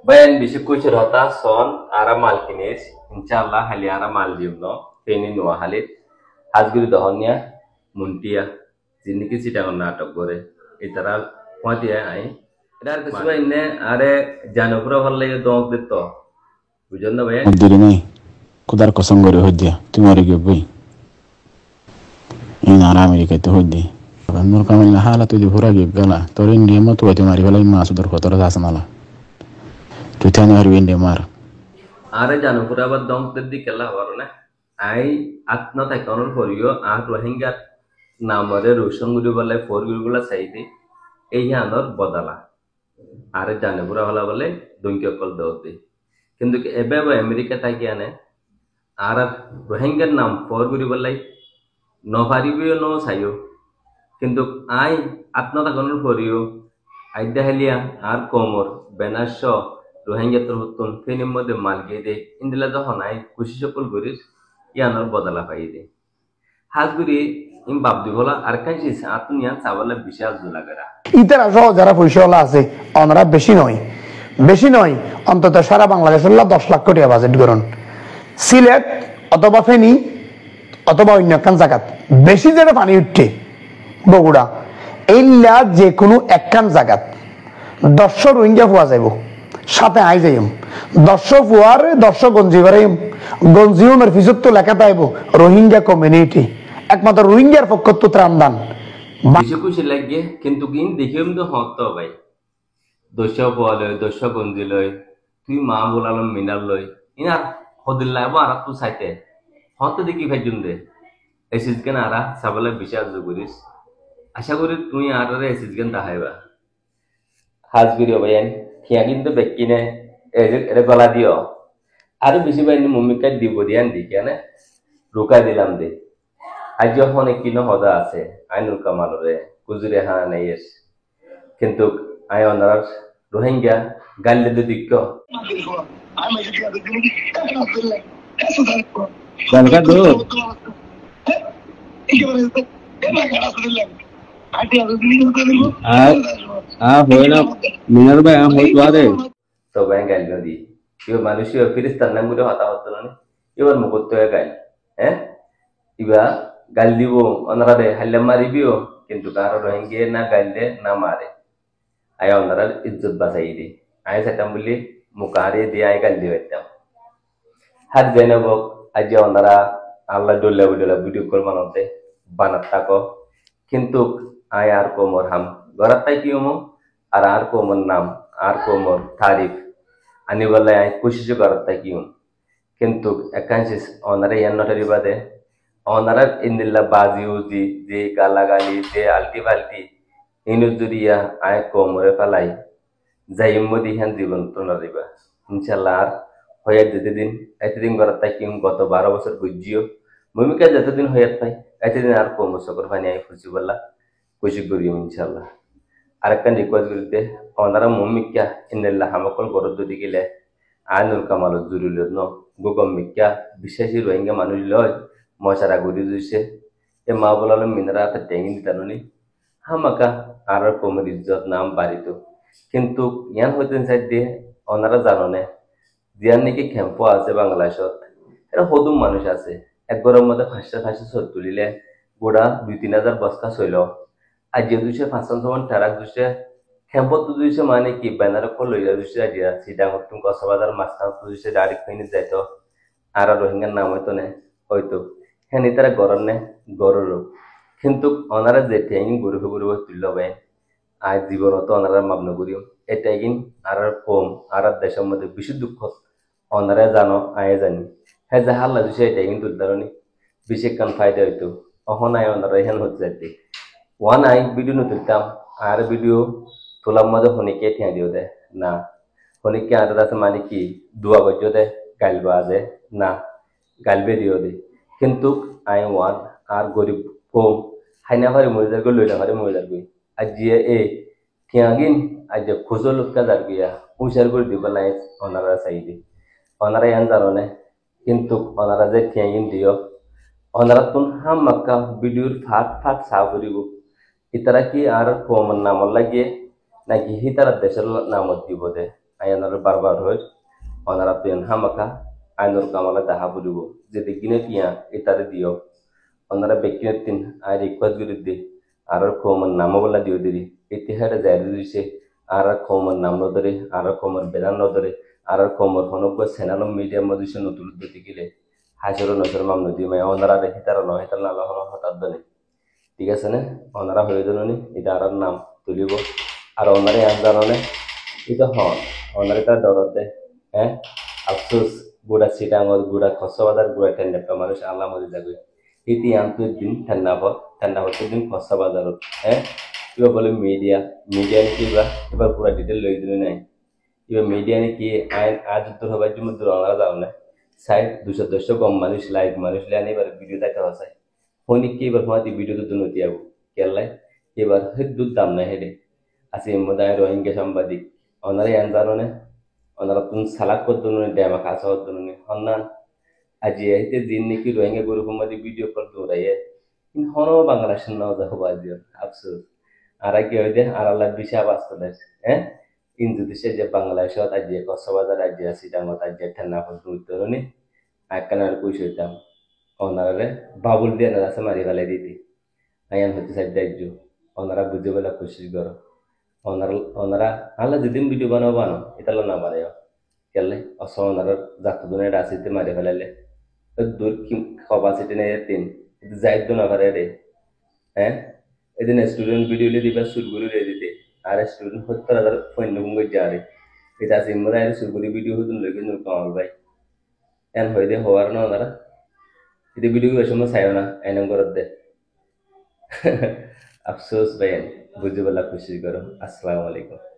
Bayan bisa kusir hota son ara mal kinis insyaallah hali ara mal jibno peni nuwa halit hazguri dohnya muntia zindagi sidang natok gore itara pati ai idar kesuai inne are janopura valle dong ditto bujonda bayan Diri nai kudar kosong gore hojja tumari gebbi ina ara Amerika to hoddi nur kamal na hala to jura gala torin di mo to tumari wala ma sudar ko tora sanala to tani har wende mar are janopura ba dong tiddi kala warna ai atna ta konor koriyo a rohingya namare roshanguri valle forgurgula saidi ei hanor bodala are janopura wala bole donkyo kol dawti কিন্তু এবে America থাকি আনে আর রোহিঙ্গার নাম ফরগুরি বলাই নভারিবিও ন চাইও কিন্তু I আত্মতাগণের পরিও আইডা হেলিয়া আর কোমর বেনাস রোহিঙ্গা তোর হতুন ফেনির মধ্যে মালগে দে ইন্দিলা যখন আই খুশি সকল করিস ইয়ানোর বদলা পাই দে হাজগুড়ি ইম বাবদি বলা আর কাছে আতুন ইয়ান চাবলা বিশাল জুলাগরা ইতারা সহ যারা পয়সাওয়ালা আছে ওনারা বেশি নয় অন্তত সারা বাংলাদেশের 10 লাখ কোটি বাজেট করুন সিলেট অথবা ফেনী অথবা অন্য একখান জায়গাত বেশি যেটা পানি উঠছে বগুড়া এইলা যে কোনো একখান জায়গাত 10 রোহিঙ্গা পোয়া যাইব সাথে আই যাইম 10 পোয়ারে 10 গঞ্জি বাড়াইম গঞ্জিউমের ফিজত তো লেখা তাইব রোহিঙ্গা কমিউনিটি একমাত্র রোহিঙ্গার পক্ষ তো ত্রাণ দান বেশি খুশি লাগে কিন্তু কিন দেখিম তো হত ভাই দোষা পোয়া লয় দোষা গঞ্জি লয় তুই মা বলালম মিনাল লয় ইনার হদিল লাইব আর তুই চাইতে হত দেখি ভাইজুন দে এসিস কেন আরা সাবলে বিশ্বাস করিস আশা করি তুই আর এসিস কেন তাহাইবা হাজগুড়ি ভাইয়ান থিয়া কিন্তু বেকিনে এটা গলা দিও আরো বেশি ভাই মম্মিকা দিব দিয়ান দি কেন রুকা দিলাম দে আজ যখন কিনো হদা আছে আইনুল কামালরে কুজুরে হানা নাইয়েস কিন্তু আই অনার রোহিঙ্গা গাল্লে দে দিক্ক Salga do. Hoyna minar ba hoy tware. তো ব্যাংক গাইল নদী ইও মানুষীয় ফিরিস্তান নাম গুলো হতা হতো না এবার মুকুত গাইল হ্যাঁ ইবা গাল দিব ওনারা রে হাল্লা মারিবিও কিন্তু কারো রোহিঙ্গা না গাইলে না মারে আয় ওনারা ইজ্জত বাঁচাই দি আয় সেটাম বলি মুকারে দিয়ে আয় গাল দিয়ে বেতাম হাত জেনেবক আজ ওনারা আল্লাহ ডোল্লা ভিডিও কল বানাতে বানাত থাকো কিন্তু আয় আর কোমর হাম গরাত তাই কি আর কোমর নাম আর কোমর তারিফ আনি বলে আয় কোশিশ গরাত তাই কি কিন্তু একাংশিস ওনারা ইয়ান নটারি বাদে ওনারা ইন্দিল্লা বাজি উজি যে গালাগালি যে আলটি ফালটি ইনুজুরিয়া আয় কোমরে ফেলাই যাই মদি হ্যান জীবন তো নদিবা ইনশাল্লাহ আর হয়ে যেতেদিন এতদিন গরাত তাই কি গত 12 বছর বুঝিও ভূমিকা যতদিন হয়ে তাই এতদিন আর কোমর সকর পানি আই ফুসি বললা কোশিশ করি ইনশাল্লাহ আরেকটা রিকোয়েস্ট করতে ওনারা মম্মিকা ইন্দিল্লা হামকল গরদ যদি গেলে আইনুল কামাল জরুরি ন গোগম মিকা বিশ্বাসী রোহিঙ্গা মানুষ লয় মশারা গড়ি দিছে এ মা বলালো মিনারা হাতে টেঙি দিতানি হামাকা আর কোমর ইজ্জত নাম বাড়িত কিন্তু ইয়ান হইতে চাই দিয়ে ওনারা জানো না জিয়ার নাকি ক্যাম্প আছে বাংলাদেশত এরা সদুম মানুষ আছে একবারের মধ্যে ফাঁসটা চোর তুলিলে গোড়া 2-3 হাজার বস্তা চইল আজ যে 200-500 সমান টারাক 200 ক্যাম্পত 200 মানে কি ব্যানার কল লইয়া 200 দিয়া সিডাঙ্গ তুমি কসবাজার মাস্টার 200 ডাইরেক্ট কইনে যাইতো আর রোহিঙ্গার নাম হইতো না হয়তো হ্যাঁ তারা গরর নে গরর কিন্তু ওনারা যে ঠেঙিন গরু তুলল ভাই আজ জীবনত ওনারা মাপন করিও এটাই কিন আর কম আর দেশের মধ্যে বেশি দুঃখ ওনারা জানো আয় জানি হ্যাঁ যা হাল্লা দিছে এটাই কিন্তু তুলদারনি বেশি কান ফায়দা হইতো অহন আয় ওনারা হেন হচ্ছে যাইতে ওয়ান আই ভিডিও তুলতাম আর ভিডিও তোলার মধ্যে হনিকে ঠিয়া দিও দে না হনিকে আর আছে মানে কি দুয়া গজ্য দে গাইলবা দে না গাইলবে দিও দে কিন্তু আই ওয়ান আর গরিব কম হাইনা ভারে মরে যাবে লইলা ভারে মরে যাবে আজ যে এ ঠিয়াগিন আজ খুজো লোকটা যার গিয়া উচার করে দিব নাই ওনারা চাইদি ওনারা ইয়ান জানো না কিন্তু ওনারা যে ঠিয়াগিন দিও ওনারা তুন হাম মাক্কা ভিডিওর ফাট সাফ করিব ইতারা কি আর কমন নাম লাগিয়ে নাকি হিতারা দেশের নামত দিব দে আইনার বারবার হই ওনারা পেন হামাকা আইনর কামালা দেখা পড়িব যে দেখিনে পিয়া এটারে দিও ওনারা ব্যক্তির তিন আর রিকোয়েস্ট বিরুদ্ধে আর খোমর নাম বলা দিও দিদি ইতিহারে জারি দিছে আর খোমর নাম ধরে আর খোমর বেদান ধরে আর খোমর হনক সেনালম মিডিয়া মধ্যে নতুন দিতে গেলে হাজারো নজর মামলা দিয়ে মায় ওনারা দেখি তারা নয় তার নালা হন হঠাৎ দনে ঠিক আছে না ওনারা হয়ে জানি এটা আর নাম তুলিব আর ওনারে জানে এটা হন ওনারে তার দরদ দেয় হ্যাঁ আফসোস গুড়া সিটাঙ্গল গুড়া খসবাদার গুড়া টেন্ডাপটা মানুষ আল্লাহ মধ্যে যাবে ইতি আন্তর দিন ঠান্ডা হচ্ছে দিন খসবাদারত হ্যাঁ এবার বলে মিডিয়া নাকি এবার পুরা ডিটেল লই দিলে নাই এবার মিডিয়া নাকি আইন আজ উত্তর হবার জন্য ওনারা যাও না সাইড 200 কম মানুষ লাইক মানুষ লেন এবার ভিডিও দেখা হচ্ছে ফোনিক কি এবার তোমার ভিডিও তো নতি আবু কেলাই এবার হেদুর দাম না হেডে আছে মদায় রোহিঙ্গা সাংবাদিক ওনারা জানো ওনারা তুমি সালাক করতো ড্যামা কাছা হতো হন্নান আজি আইতে দিন নাকি রোহিঙ্গা গরু কুমারি ভিডিও কল দৌড়াইয়ে কিন্তু হনো বাংলাদেশের নাও যাবো আজিও আফসোস আর কি হই দে আর আল্লাহ বিশা বাস্তবে হ্যাঁ কিন্তু দেশে যে বাংলাদেশত আজি কক্সবাজার আজি আছে ডাঙত আজি ঠান্ডা পড়তো উত্তরণে আকানার কইস হইতাম ওনারে বাবুল দিয়ে না আছে মারি ফেলাই দিতি আয়ান হচ্ছে সাইড দায়িত্ব ওনারা বুঝে বলা কোশিশ করো ওনারা আল্লাহ যেদিন ভিডিও বানানো এটা না বানায় কেলে অস ওনারা জাত দুনে রাসিতে মারি ফেলাইলে দূর কি কপাসিটি নেই তিন যাইতো না পারে রে হ্যাঁ এদিন স্টুডেন্ট ভিডিও দিবা সুরগুরি রে দিতে আর স্টুডেন্ট 70,000 ফোন গুঙ্গে যারে এটা সিমরা আর সুরগুরি ভিডিও হতুন লগে নুর কামাল ভাই এন হই দে হওয়ার না ওনারা এটা ভিডিও সময় চাইও না এনম করত দে আফসোস ভাই বুঝে বলা কোশিশ করো আসসালামু আলাইকুম